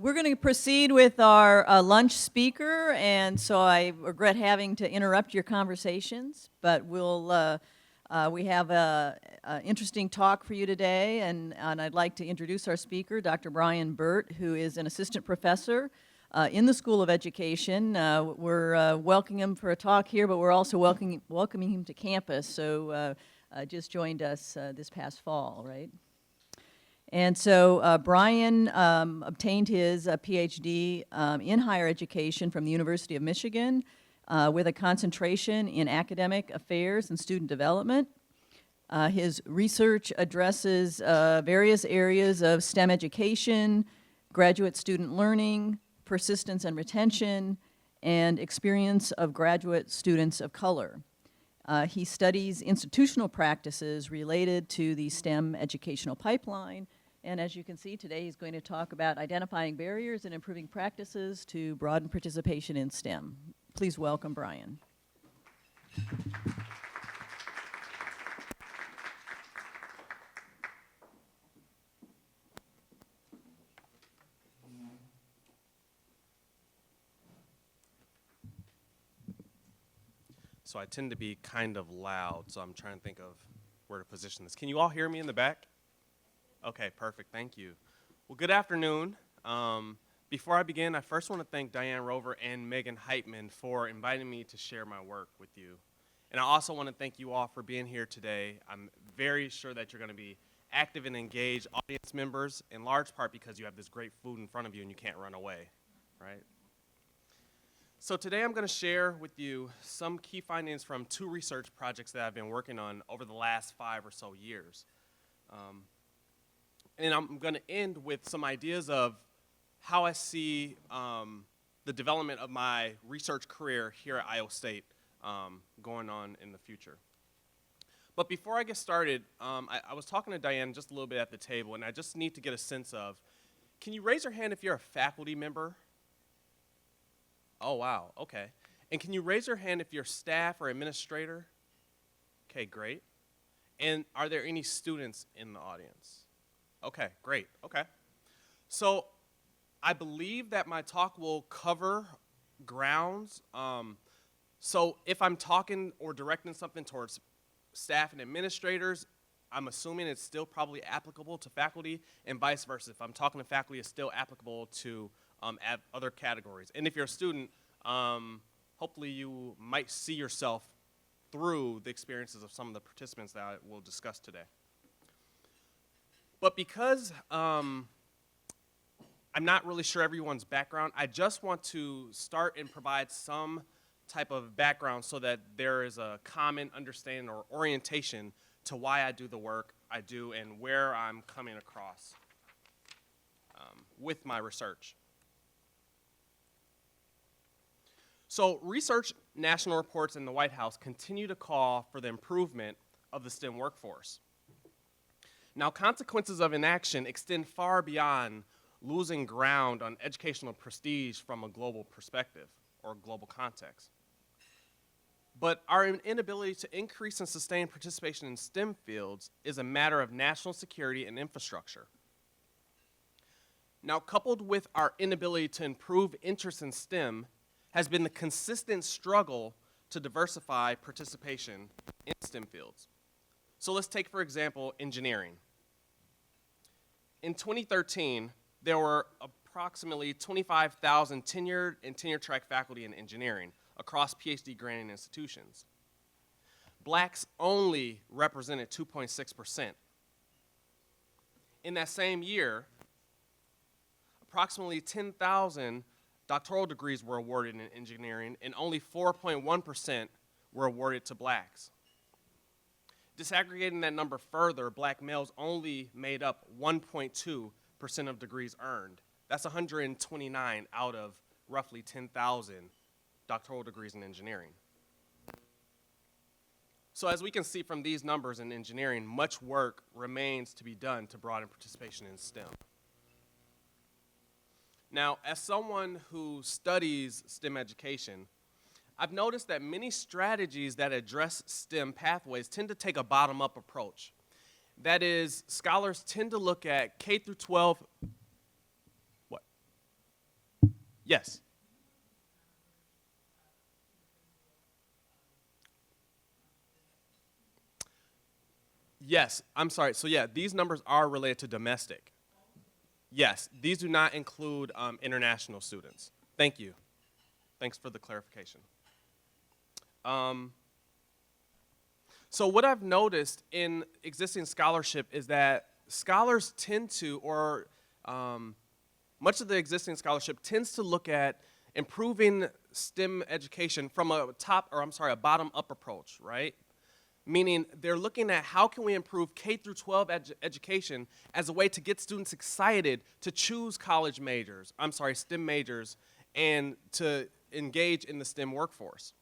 We're going to proceed with our lunch speaker, and so I regret having to interrupt your conversations, but we have a interesting talk for you today, and I'd like to introduce our speaker, Dr. Burt, who is an assistant professor in the School of Education. We're welcoming him for a talk here, but we're also welcoming him to campus, so just joined us this past fall, right? And so Brian obtained his PhD in higher education from the University of Michigan with a concentration in academic affairs and student development. His research addresses various areas of STEM education, graduate student learning, persistence and retention, and experience of graduate students of color. He studies institutional practices related to the STEM educational pipeline. And as you can see, today he's going to talk about identifying barriers and improving practices to broaden participation in STEM. Please welcome Brian. So I tend to be kind of loud, so I'm trying to think of where to position this. Can you all hear me in the back? Okay, perfect, thank you. Well, good afternoon. Before I begin, I first want to thank Diane Rover and Megan Heitman for inviting me to share my work with you. And I also want to thank you all for being here today. I'm very sure that you're going to be active and engaged audience members, in large part because you have this great food in front of you and you can't run away, right? So today I'm going to share with you some key findings from 2 research projects that I've been working on over the last 5 or so years. And I'm going to end with some ideas of how I see the development of my research career here at Iowa State going on in the future. But before I get started, I was talking to Diane just a little bit at the table, and I just need to get a sense of, can you raise your hand if you're a faculty member? Oh, wow, okay. And can you raise your hand if you're staff or administrator? Okay, great. And are there any students in the audience? Okay, great, okay. So I believe that my talk will cover grounds. So if I'm talking or directing something towards staff and administrators, I'm assuming it's still probably applicable to faculty, and vice versa. If I'm talking to faculty, it's still applicable to other categories. And if you're a student, hopefully you might see yourself through the experiences of some of the participants that I will discuss today. But because I'm not really sure everyone's background, I just want to start and provide some type of background so that there is a common understanding or orientation to why I do the work I do and where I'm coming across with my research. So research national reports in the White House continue to call for the improvement of the STEM workforce. Now, consequences of inaction extend far beyond losing ground on educational prestige from a global perspective or global context. But our inability to increase and sustain participation in STEM fields is a matter of national security and infrastructure. Now, coupled with our inability to improve interest in STEM has been the consistent struggle to diversify participation in STEM fields. So let's take, for example, engineering. In 2013, there were approximately 25,000 tenured and tenure-track faculty in engineering across PhD granting institutions. Blacks only represented 2.6%. In that same year, approximately 10,000 doctoral degrees were awarded in engineering, and only 4.1% were awarded to blacks. Disaggregating that number further, black males only made up 1.2% of degrees earned. That's 129 out of roughly 10,000 doctoral degrees in engineering. So as we can see from these numbers in engineering, much work remains to be done to broaden participation in STEM. Now, as someone who studies STEM education, I've noticed that many strategies that address STEM pathways tend to take a bottom-up approach. That is, scholars tend to look at K through 12, Yes. Yes, I'm sorry. So yeah, these numbers are related to domestic. Yes, these do not include international students. Thank you. Thanks for the clarification. Um, so what I've noticed in existing scholarship is that scholars tend to, or much of the existing scholarship tends to look at improving STEM education from a bottom-up approach, right? Meaning they're looking at how can we improve K through 12 education as a way to get students excited to choose STEM majors, and to engage in the STEM workforce.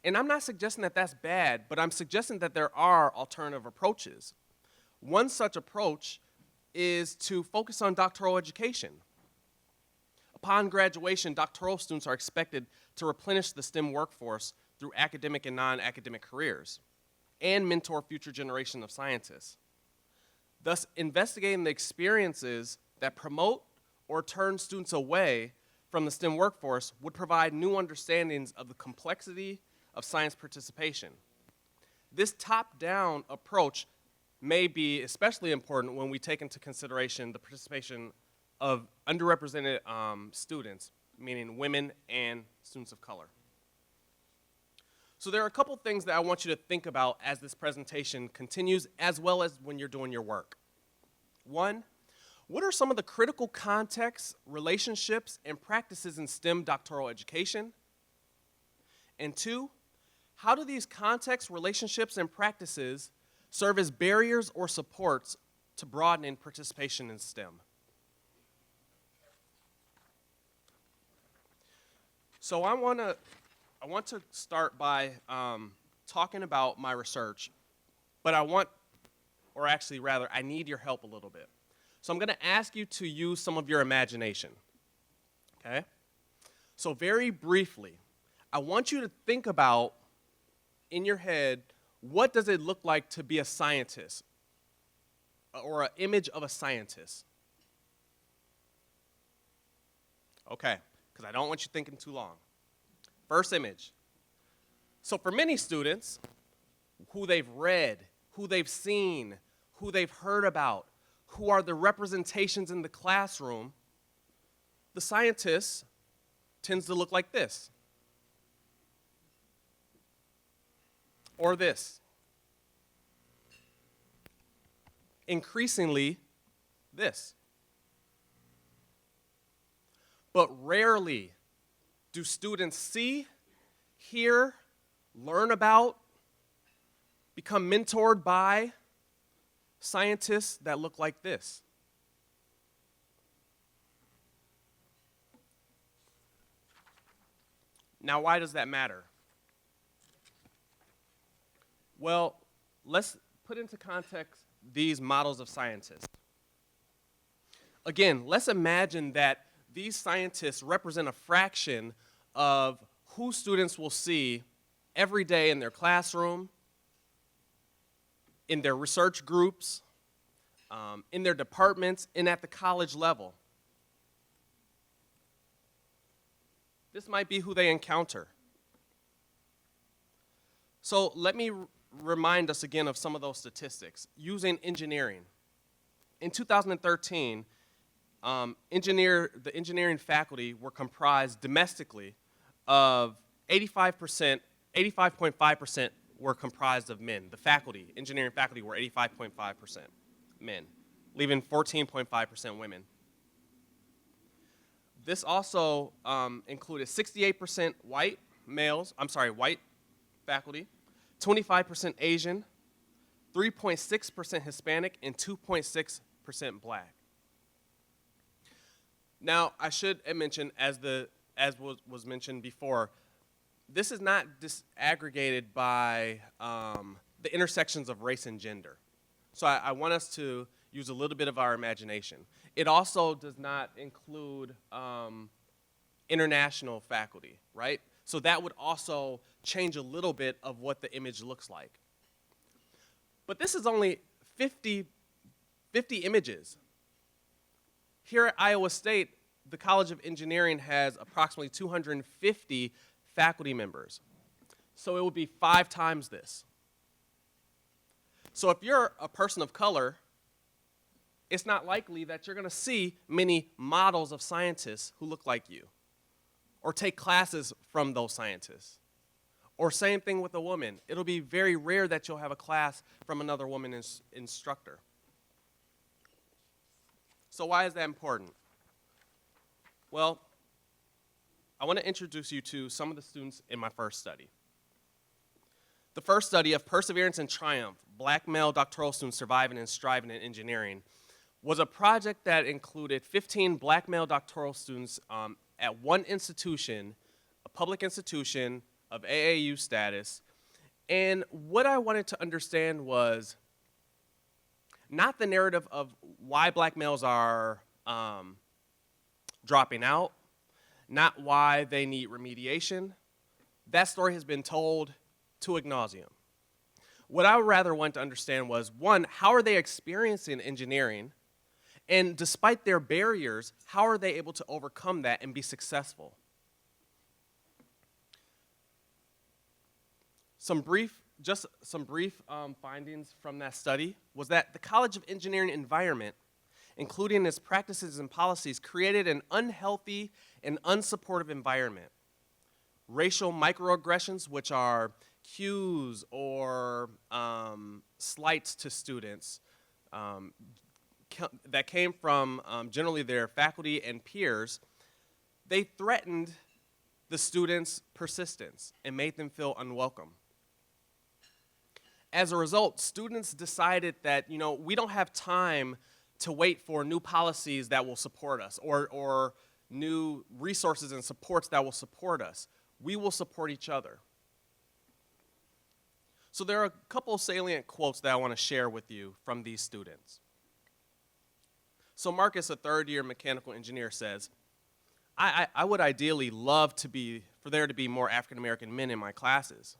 And I'm not suggesting that that's bad, but I'm suggesting that there are alternative approaches. One such approach is to focus on doctoral education. Upon graduation, doctoral students are expected to replenish the STEM workforce through academic and non-academic careers, and mentor future generation of scientists. Thus, investigating the experiences that promote or turn students away from the STEM workforce would provide new understandings of the complexity of science participation. This top-down approach may be especially important when we take into consideration the participation of underrepresented students, meaning women and students of color. So there are a couple things that I want you to think about as this presentation continues, as well as when you're doing your work. One, what are some of the critical contexts, relationships, and practices in STEM doctoral education? And two, how do these contexts, relationships, and practices serve as barriers or supports to broadening participation in STEM? So I want to start by talking about my research, but I need your help a little bit. So I'm going to ask you to use some of your imagination, okay? So very briefly, I want you to think about, in your head, what does it look like to be a scientist, or an image of a scientist? Okay, because I don't want you thinking too long. First image. So for many students, who they've read, who they've seen, who they've heard about, who are the representations in the classroom, the scientist tends to look like this. Or this. Increasingly, this. But rarely do students see, hear, learn about, become mentored by scientists that look like this. Now, why does that matter? Well, let's put into context these models of scientists. Again, let's imagine that these scientists represent a fraction of who students will see every day in their classroom, in their research groups, in their departments, and at the college level. This might be who they encounter. So let me remind us again of some of those statistics. Using engineering. In 2013, the engineering faculty were comprised domestically of 85.5% were comprised of men. The faculty, engineering faculty, were 85.5% men, leaving 14.5% women. This also included 68% white faculty, 25% Asian, 3.6% Hispanic, and 2.6% black. Now, I should mention, as was mentioned before, this is not disaggregated by the intersections of race and gender. So I want us to use a little bit of our imagination. It also does not include international faculty, right? So that would also change a little bit of what the image looks like. But this is only 50 images. Here at Iowa State, the College of Engineering has approximately 250 faculty members. So it would be 5 times this. So if you're a person of color, it's not likely that you're going to see many models of scientists who look like you, or take classes from those scientists. Or same thing with a woman. It'll be very rare that you'll have a class from another woman instructor. So why is that important? Well, I want to introduce you to some of the students in my first study. The first study of Perseverance and Triumph, Black Male Doctoral Students Surviving and Striving in Engineering, was a project that included 15 black male doctoral students at one institution, a public institution of AAU status. And what I wanted to understand was not the narrative of why black males are dropping out, not why they need remediation. That story has been told to ad nauseum. What I rather want to understand was, one, how are they experiencing engineering? And despite their barriers, how are they able to overcome that and be successful? Some brief findings from that study was that the College of Engineering environment, including its practices and policies, created an unhealthy and unsupportive environment. Racial microaggressions, which are cues or slights to students that came from generally their faculty and peers, they threatened the students' persistence and made them feel unwelcome. As a result, students decided that, we don't have time to wait for new policies that will support us or new resources and supports that will support us. We will support each other. So there are a couple of salient quotes that I want to share with you from these students. So Marcus, a third-year mechanical engineer, says, I would ideally love for there to be more African-American men in my classes.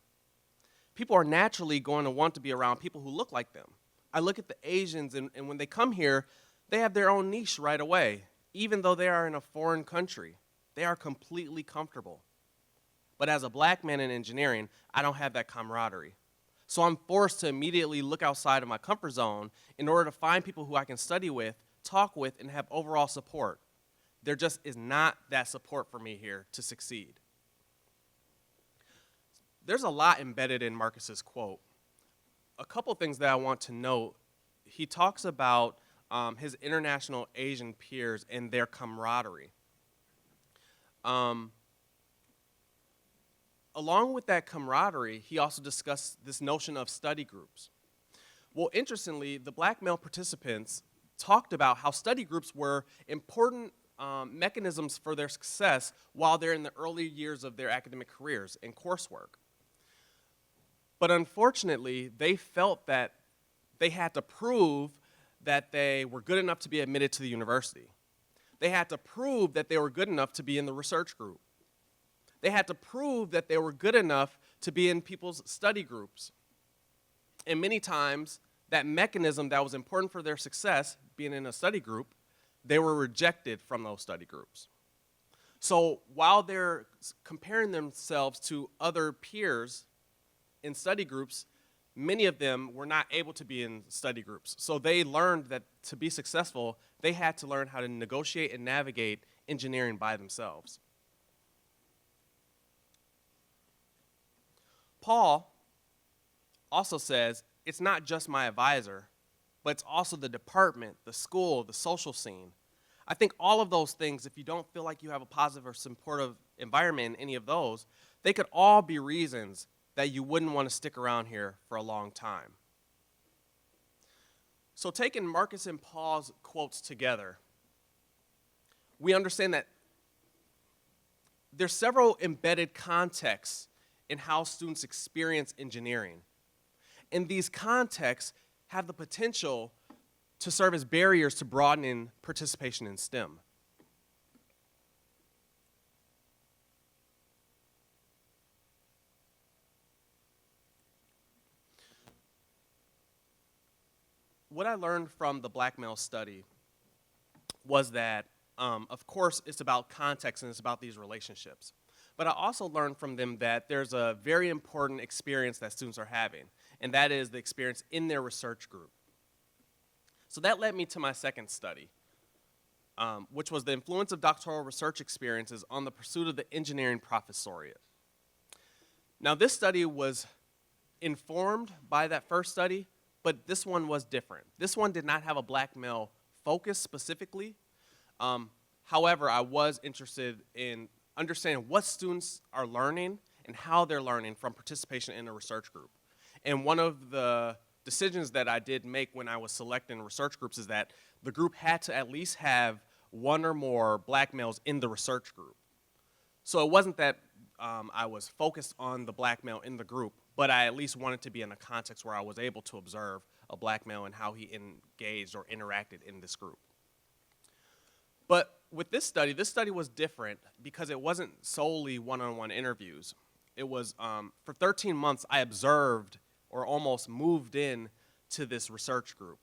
People are naturally going to want to be around people who look like them. I look at the Asians, and when they come here, they have their own niche right away. Even though they are in a foreign country, they are completely comfortable. But as a black man in engineering, I don't have that camaraderie. So I'm forced to immediately look outside of my comfort zone in order to find people who I can study with, talk with, and have overall support. There just is not that support for me here to succeed. There's a lot embedded in Marcus's quote. A couple things that I want to note. He talks about his international Asian peers and their camaraderie. Along with that camaraderie, he also discussed this notion of study groups. Well, interestingly, the black male participants talked about how study groups were important mechanisms for their success while they're in the early years of their academic careers and coursework. But unfortunately, they felt that they had to prove that they were good enough to be admitted to the university. They had to prove that they were good enough to be in the research group. They had to prove that they were good enough to be in people's study groups. And many times, that mechanism that was important for their success, being in a study group, they were rejected from those study groups. So while they're comparing themselves to other peers in study groups, many of them were not able to be in study groups. So they learned that to be successful, they had to learn how to negotiate and navigate engineering by themselves. Paul also says, it's not just my advisor, but it's also the department, the school, the social scene. I think all of those things, if you don't feel like you have a positive or supportive environment in any of those, they could all be reasons that you wouldn't want to stick around here for a long time. So taking Marcus and Paul's quotes together, we understand that there's several embedded contexts in how students experience engineering. And these contexts have the potential to serve as barriers to broadening participation in STEM. What I learned from the black male study was that Of course, it's about context and it's about these relationships. But I also learned from them that there's a very important experience that students are having, and that is the experience in their research group. So that led me to my second study, which was the influence of doctoral research experiences on the pursuit of the engineering professoriate. Now, this study was informed by that first study, but this one was different. This one did not have a black male focus specifically. However, I was interested in understanding what students are learning and how they're learning from participation in a research group. And one of the decisions that I did make when I was selecting research groups is that the group had to at least have one or more black males in the research group. So it wasn't that I was focused on the black male in the group, but I at least wanted to be in a context where I was able to observe a black male and how he engaged or interacted in this group. But with this study was different because it wasn't solely one-on-one interviews. It was, for 13 months, I observed or almost moved in to this research group.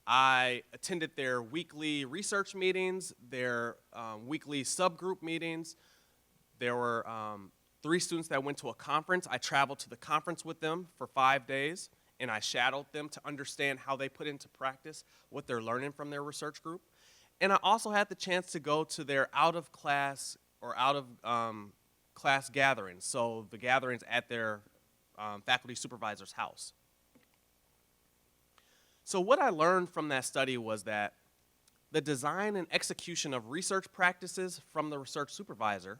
I attended their weekly research meetings, their weekly subgroup meetings. There were 3 students that went to a conference. I traveled to the conference with them for 5 days, and I shadowed them to understand how they put into practice what they're learning from their research group. And I also had the chance to go to their out-of-class or out-of-class gatherings, so the gatherings at their faculty supervisor's house. So what I learned from that study was that the design and execution of research practices from the research supervisor,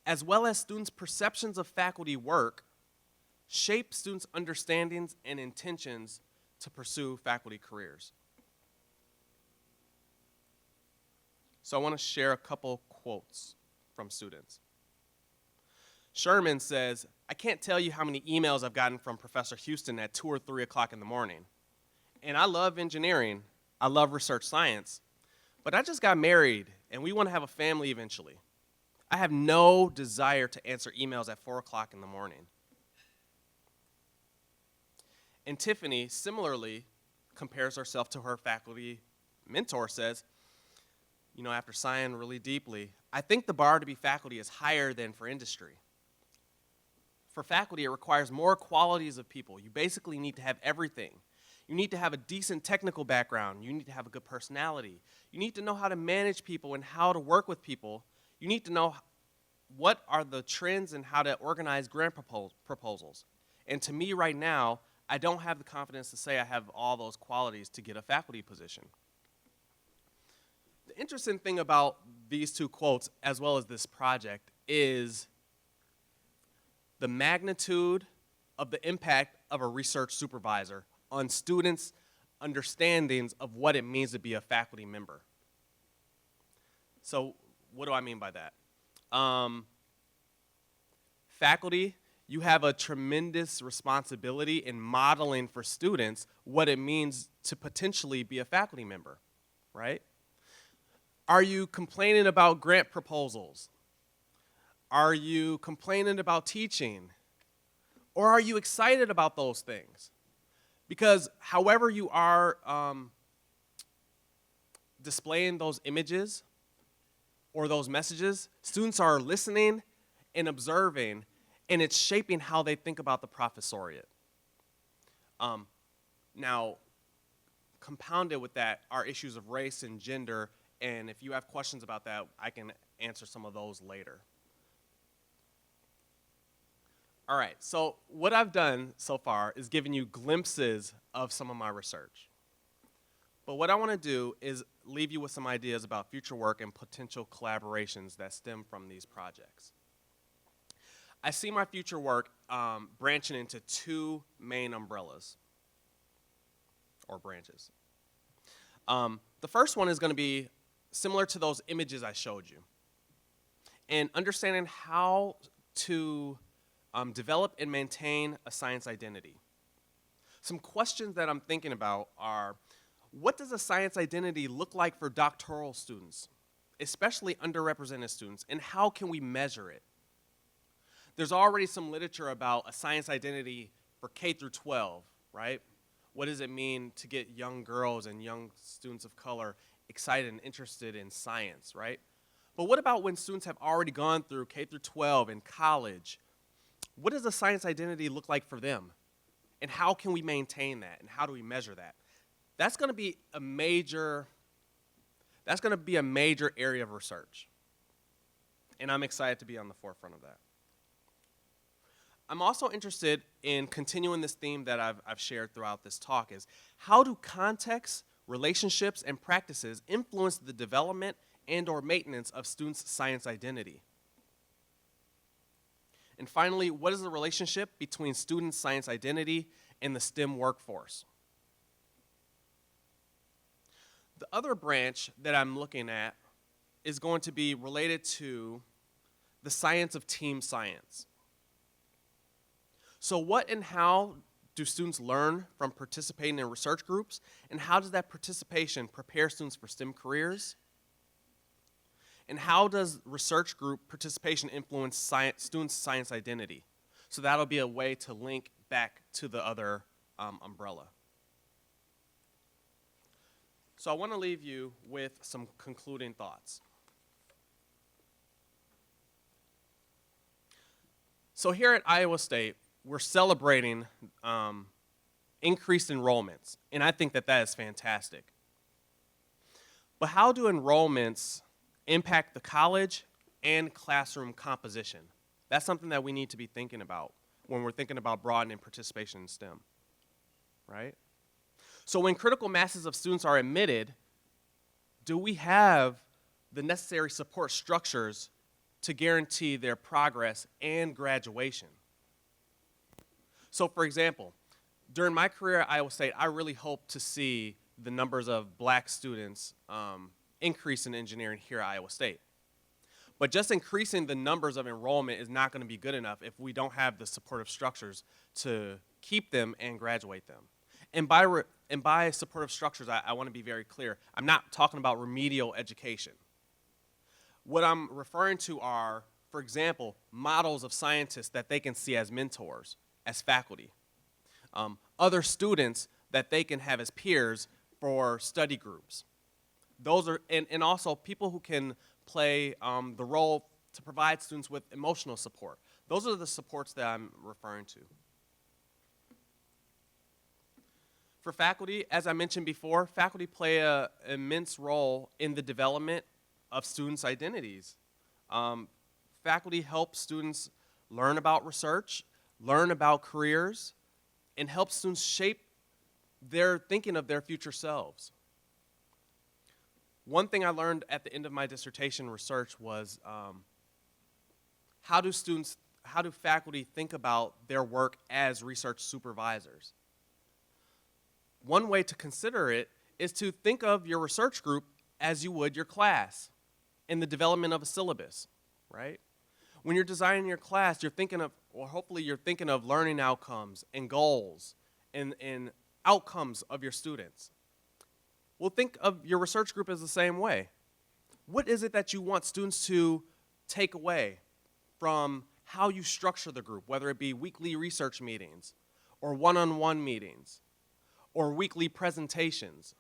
as well as students' perceptions of faculty work, shape students' understandings and intentions to pursue faculty careers. So I want to share a couple quotes from students. Sherman says, "I can't tell you how many emails I've gotten from Professor Houston at 2 or 3 o'clock in the morning. And I love engineering, I love research science, but I just got married and we want to have a family eventually. I have no desire to answer emails at 4 o'clock in the morning." And Tiffany similarly compares herself to her faculty mentor, says, after sighing really deeply, "I think the bar to be faculty is higher than for industry. For faculty, it requires more qualities of people. You basically need to have everything. You need to have a decent technical background. You need to have a good personality. You need to know how to manage people and how to work with people. You need to know what are the trends and how to organize grant proposals. And to me right now, I don't have the confidence to say I have all those qualities to get a faculty position." The interesting thing about these 2 quotes, as well as this project, is the magnitude of the impact of a research supervisor on students' understandings of what it means to be a faculty member. So what do I mean by that? Faculty, you have a tremendous responsibility in modeling for students what it means to potentially be a faculty member, right? Are you complaining about grant proposals? Are you complaining about teaching? Or are you excited about those things? Because however you are displaying those images or those messages, students are listening and observing, and it's shaping how they think about the professoriate. Now, compounded with that are issues of race and gender, and if you have questions about that, I can answer some of those later. All right, so what I've done so far is given you glimpses of some of my research. But what I want to do is leave you with some ideas about future work and potential collaborations that stem from these projects. I see my future work branching into 2 main umbrellas or branches. The first one is going to be similar to those images I showed you, and understanding how to develop and maintain a science identity. Some questions that I'm thinking about are, what does a science identity look like for doctoral students, especially underrepresented students, and how can we measure it? There's already some literature about a science identity for K through 12, right? What does it mean to get young girls and young students of color excited and interested in science, right? But what about when students have already gone through K through 12 and college? What does a science identity look like for them? And how can we maintain that? And how do we measure that? That's going to be a major area of research. And I'm excited to be on the forefront of that. I'm also interested in continuing this theme that I've shared throughout this talk is how do context, relationships, and practices influence the development and or maintenance of students' science identity? And finally, what is the relationship between students' science identity and the STEM workforce? The other branch that I'm looking at is going to be related to the science of team science. So what and how do students learn from participating in research groups, and how does that participation prepare students for STEM careers? And how does research group participation influence students' science identity? So that'll be a way to link back to the other umbrella. So I want to leave you with some concluding thoughts. So here at Iowa State, we're celebrating increased enrollments, and I think that that is fantastic. But how do enrollments impact the college and classroom composition? That's something that we need to be thinking about when we're thinking about broadening participation in STEM, right? So when critical masses of students are admitted, do we have the necessary support structures to guarantee their progress and graduation? So for example, during my career at Iowa State, I really hope to see the numbers of black students increase in engineering here at Iowa State. But just increasing the numbers of enrollment is not going to be good enough if we don't have the supportive structures to keep them and graduate them. And by supportive structures, I want to be very clear. I'm not talking about remedial education. What I'm referring to are, for example, models of scientists that they can see as mentors, as faculty. Other students that they can have as peers for study groups. Those are, and also people who can play the role to provide students with emotional support. Those are the supports that I'm referring to. For faculty, as I mentioned before, faculty play an immense role in the development of students' identities. Faculty help students learn about research, learn about careers, and help students shape their thinking of their future selves. One thing I learned at the end of my dissertation research was how do faculty think about their work as research supervisors? One way to consider it is to think of your research group as you would your class in the development of a syllabus, right? When you're designing your class, you're thinking of, or hopefully you're thinking of learning outcomes and goals and outcomes of your students. Well, think of your research group as the same way. What is it that you want students to take away from how you structure the group, whether it be weekly research meetings or one-on-one meetings or weekly presentations?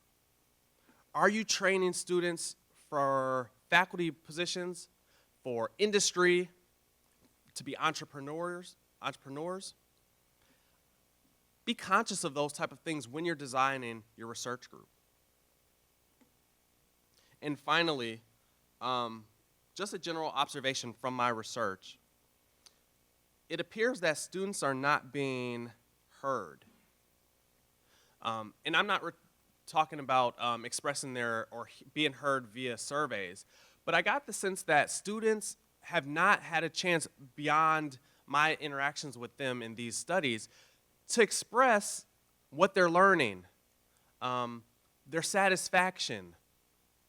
Are you training students for faculty positions, for industry, to be entrepreneurs? Be conscious of those type of things when you're designing your research group. And finally, just a general observation from my research. It appears that students are not being heard. And I'm not talking about expressing their or being heard via surveys, but I got the sense that students have not had a chance beyond my interactions with them in these studies to express what they're learning, their satisfaction,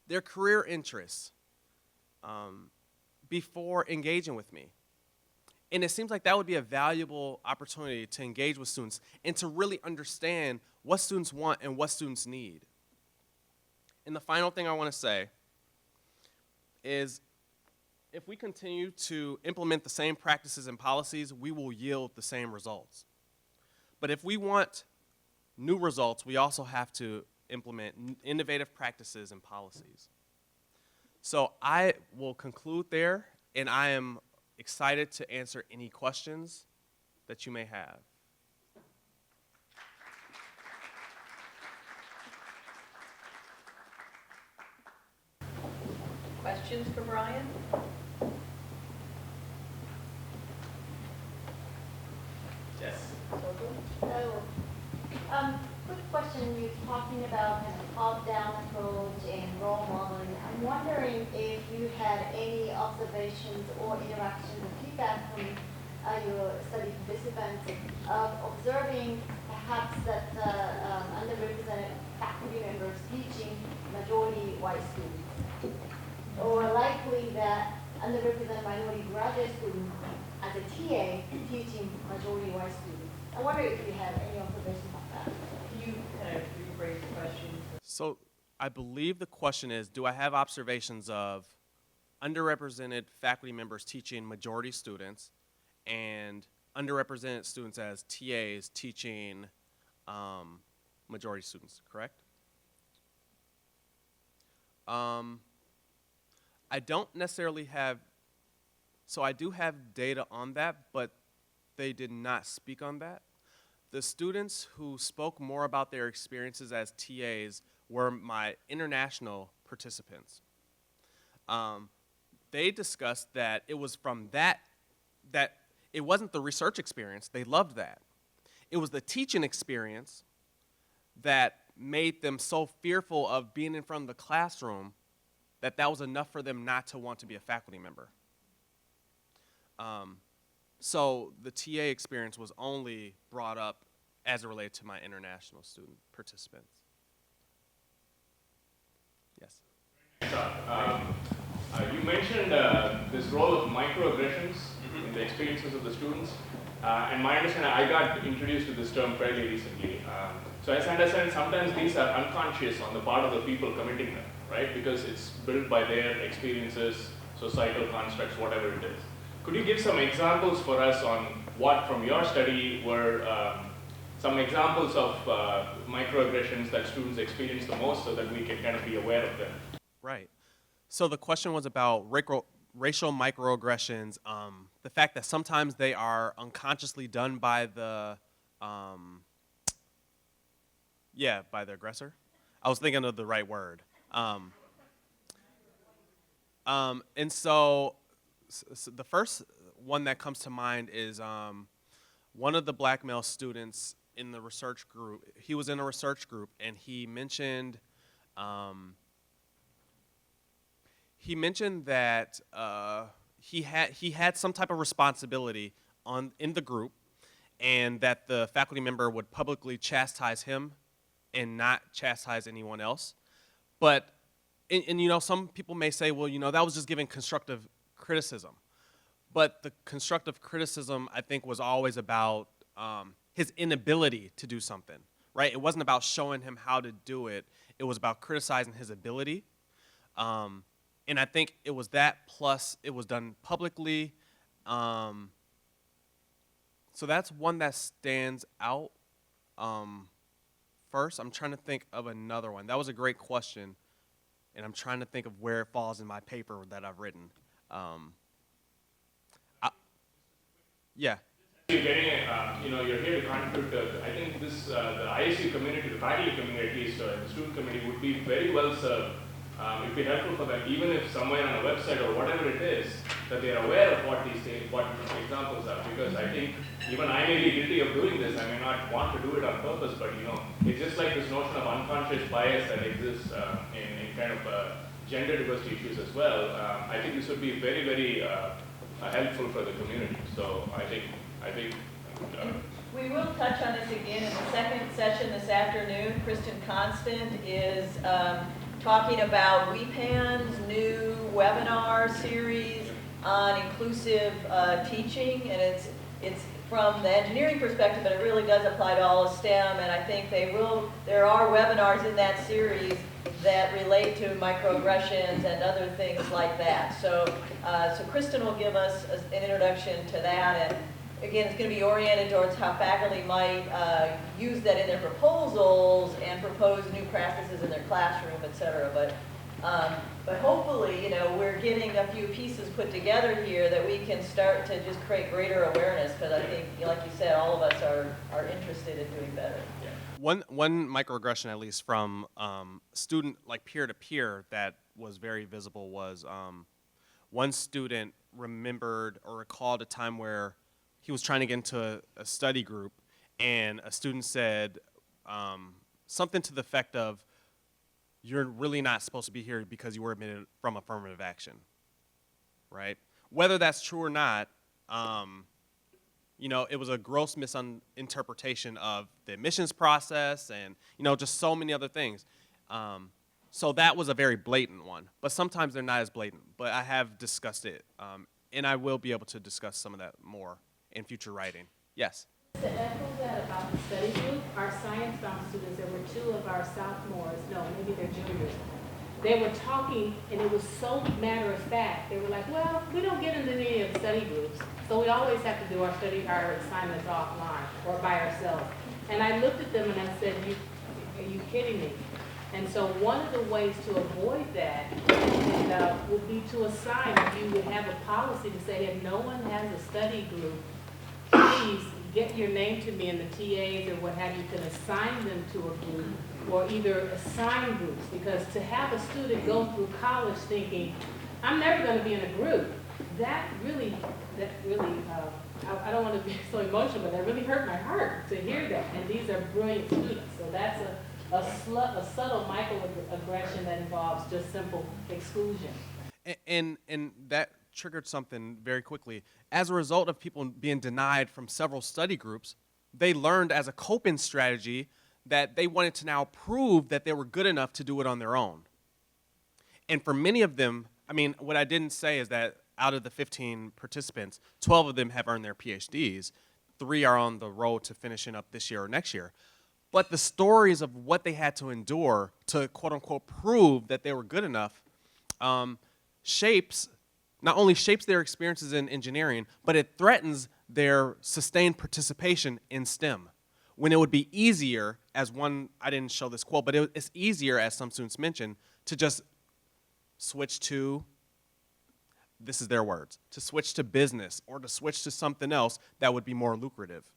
their career interests before engaging with me. And it seems like that would be a valuable opportunity to engage with students and to really understand what students want and what students need. And the final thing I want to say is if we continue to implement the same practices and policies, we will yield the same results. But if we want new results, we also have to implement innovative practices and policies. So I will conclude there, and I am excited to answer any questions that you may have. Questions for Brian? Yes. So, quick question, you're talking about kind of top-down approach and role modeling. I'm wondering if you had any observations or interactions or feedback from your study participants of observing perhaps that underrepresented faculty members teaching majority white students, or likely that underrepresented minority graduate students as a TA teaching majority white students. I wonder if you have any observations about that. Can you kind of rephrase the question? So I believe the question is, do I have observations of underrepresented faculty members teaching majority students and underrepresented students as TAs teaching majority students, correct? I don't necessarily have, so I do have data on that, but they did not speak on that. The students who spoke more about their experiences as TAs were my international participants. They discussed that it was from that it wasn't the research experience, they loved that. It was the teaching experience that made them so fearful of being in front of the classroom that was enough for them not to want to be a faculty member. So the TA experience was only brought up as it related to my international student participants. Yes? You mentioned this role of microaggressions in the experiences of the students. And my understanding, I got introduced to this term fairly recently. So as I understand, sometimes these are unconscious on the part of the people committing them, right? Because it's built by their experiences, societal constructs, whatever it is. Could you give some examples for us on what, from your study, were some examples of microaggressions that students experience the most so that we can kind of be aware of them? Right. So the question was about racial microaggressions, the fact that sometimes they are unconsciously done by the, by the aggressor. I was thinking of the right word. And so the first one that comes to mind is one of the black male students in the research group. He was in a research group, and he mentioned that he had some type of responsibility in the group, and that the faculty member would publicly chastise him and not chastise anyone else. But and you know, some people may say, well, you know, that was just giving constructive criticism. But the constructive criticism, I think, was always about his inability to do something, right? It wasn't about showing him how to do it. It was about criticizing his ability. And I think it was that, plus it was done publicly. So that's one that stands out first. I'm trying to think of another one. That was a great question, and I'm trying to think of where it falls in my paper that I've written. Yeah. You're getting, you're here to contribute to, I think this, the ISU community, the faculty community at least, or the student community would be very well served. It would be helpful for them, even if somewhere on a website or whatever it is, that they are aware of what these things, what examples are. Because I think even I may be guilty of doing this. I may not want to do it on purpose, but you know, it's just like this notion of unconscious bias that exists in kind of gender diversity issues as well. I think this would be very, very helpful for the community. So I think. We will touch on this again in the second session this afternoon. Kristen Constant is talking about WEPAN's new webinar series on inclusive teaching, and it's from the engineering perspective, but it really does apply to all of STEM. And I think there are webinars in that series that relate to microaggressions and other things like that. So, so Kristen will give us an introduction to that, again, it's going to be oriented towards how faculty might use that in their proposals and propose new practices in their classroom, et cetera. But hopefully, we're getting a few pieces put together here that we can start to just create greater awareness, because I think, like you said, all of us are interested in doing better. One microaggression, at least from student, like peer-to-peer, that was very visible was one student remembered or recalled a time where he was trying to get into a study group, and a student said something to the effect of, "You're really not supposed to be here because you were admitted from affirmative action," right? Whether that's true or not, it was a gross misinterpretation of the admissions process and, just so many other things. So that was a very blatant one. But sometimes they're not as blatant. But I have discussed it, and I will be able to discuss some of that more in future writing. Yes? To echo that about the study group, our science-bound students, there were two of our sophomores, no, maybe they're juniors. They were talking, and it was so matter of fact. They were like, well, we don't get into any of the study groups, so we always have to do our assignments offline or by ourselves. And I looked at them and I said, are you kidding me? And so one of the ways to avoid that would be to assign, if you would have a policy to say, if no one has a study group, please get your name to me, and the TAs or what have you can assign them to a group, or either assign groups, because to have a student go through college thinking, I'm never going to be in a group, that really, I don't want to be so emotional, but that really hurt my heart to hear that. And these are brilliant students, so that's a subtle microaggression that involves just simple exclusion. And that triggered something very quickly. As a result of people being denied from several study groups, they learned as a coping strategy that they wanted to now prove that they were good enough to do it on their own. And for many of them, what I didn't say is that out of the 15 participants, 12 of them have earned their PhDs. 3 are on the road to finishing up this year or next year. But the stories of what they had to endure to, quote unquote, prove that they were good enough not only shapes their experiences in engineering, but it threatens their sustained participation in STEM. When it would be easier, I didn't show this quote, but it's easier, as some students mentioned, to just switch to, this is their words, to switch to business or to switch to something else that would be more lucrative.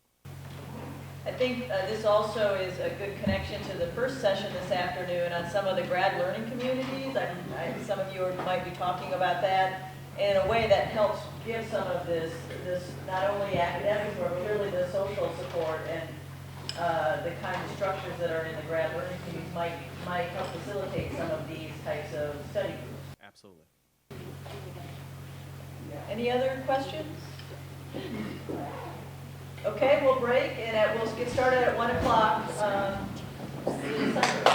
I think this also is a good connection to the first session this afternoon on some of the grad learning communities. Some of you might be talking about that. And in a way that helps give some of this not only academic support, but really the social support and the kind of structures that are in the grad learning communities might help facilitate some of these types of study groups. Absolutely. Any other questions? Okay, we'll break and we'll get started at 1 o'clock. See you Sunday.